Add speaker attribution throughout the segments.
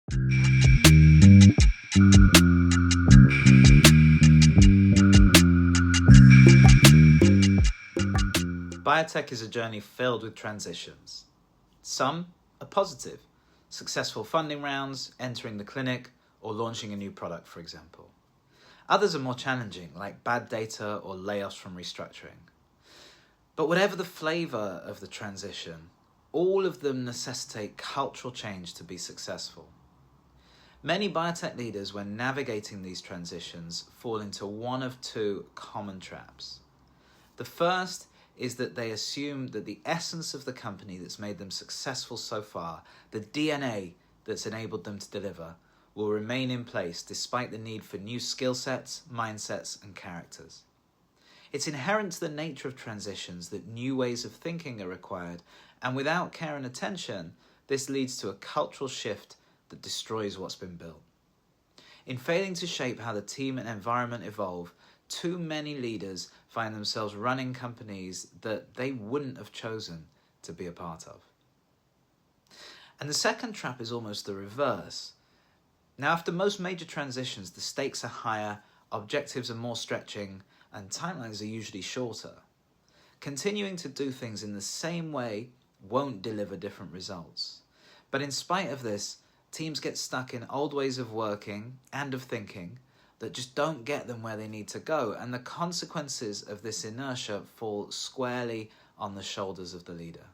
Speaker 1: Biotech is a journey filled with transitions. Some are positive, successful funding rounds, entering the clinic, or launching a new product, for example. Others are more challenging, like bad data or layoffs from restructuring. But whatever the flavour of the transition, all of them necessitate cultural change to be successful. Many biotech leaders, when navigating these transitions, fall into one of two common traps. The first is that they assume that the essence of the company that's made them successful so far, the DNA that's enabled them to deliver, will remain in place despite the need for new skill sets, mindsets, and characters. It's inherent to the nature of transitions that new ways of thinking are required, and without care and attention, this leads to a cultural shift that destroys what's been built. In failing to shape how the team and environment evolve, too many leaders find themselves running companies that they wouldn't have chosen to be a part of. And the second trap is almost the reverse. Now, after most major transitions, the stakes are higher, objectives are more stretching, and timelines are usually shorter. Continuing to do things in the same way won't deliver different results. But in spite of this, teams get stuck in old ways of working and of thinking that just don't get them where they need to go, and the consequences of this inertia fall squarely on the shoulders of the leader.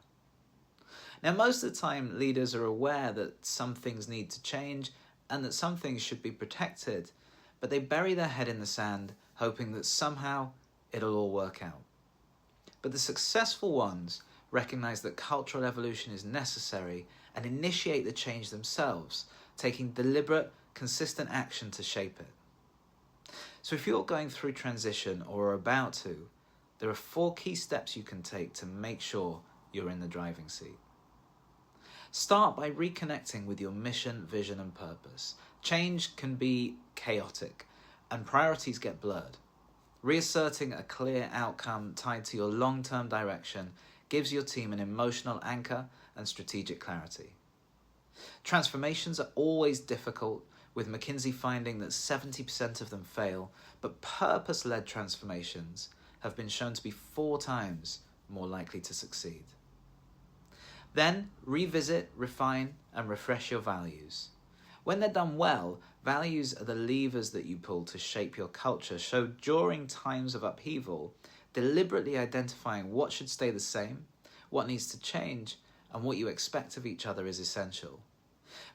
Speaker 1: Now, most of the time, leaders are aware that some things need to change and that some things should be protected, but they bury their head in the sand, hoping that somehow it'll all work out. But the successful ones recognize that cultural evolution is necessary and initiate the change themselves, taking deliberate, consistent action to shape it. So if you're going through transition or are about to, there are 4 key steps you can take to make sure you're in the driving seat. Start by reconnecting with your mission, vision, and purpose. Change can be chaotic and priorities get blurred. Reasserting a clear outcome tied to your long-term direction gives your team an emotional anchor and strategic clarity. Transformations are always difficult, with McKinsey finding that 70% of them fail, but purpose-led transformations have been shown to be 4 times more likely to succeed. Then, revisit, refine, and refresh your values. When they're done well, values are the levers that you pull to shape your culture, so during times of upheaval, deliberately identifying what should stay the same, what needs to change, and what you expect of each other is essential.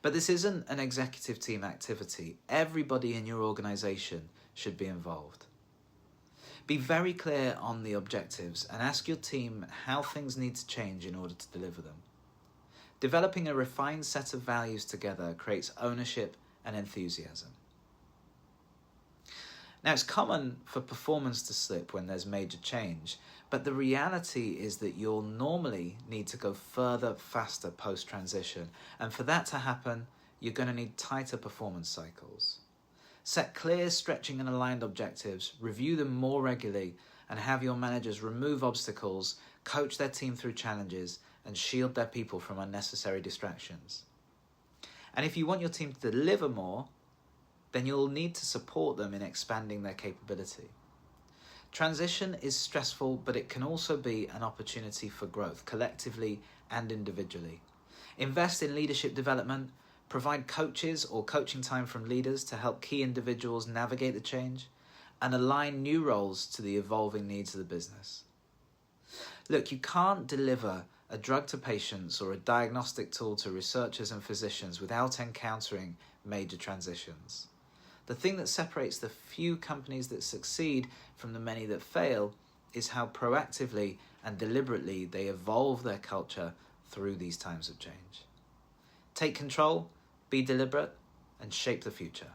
Speaker 1: But this isn't an executive team activity. Everybody in your organization should be involved. Be very clear on the objectives and ask your team how things need to change in order to deliver them. Developing a refined set of values together creates ownership and enthusiasm. Now, it's common for performance to slip when there's major change, but the reality is that you'll normally need to go further, faster post-transition. And for that to happen, you're going to need tighter performance cycles. Set clear, stretching and aligned objectives, review them more regularly, and have your managers remove obstacles, coach their team through challenges, and shield their people from unnecessary distractions. And if you want your team to deliver more, then you'll need to support them in expanding their capability. Transition is stressful, but it can also be an opportunity for growth, collectively and individually. Invest in leadership development, provide coaches or coaching time from leaders to help key individuals navigate the change, and align new roles to the evolving needs of the business. Look, you can't deliver a drug to patients or a diagnostic tool to researchers and physicians without encountering major transitions. The thing that separates the few companies that succeed from the many that fail is how proactively and deliberately they evolve their culture through these times of change. Take control, be deliberate, and shape the future.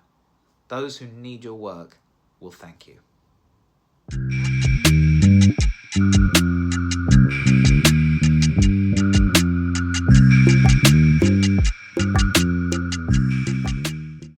Speaker 1: Those who need your work will thank you.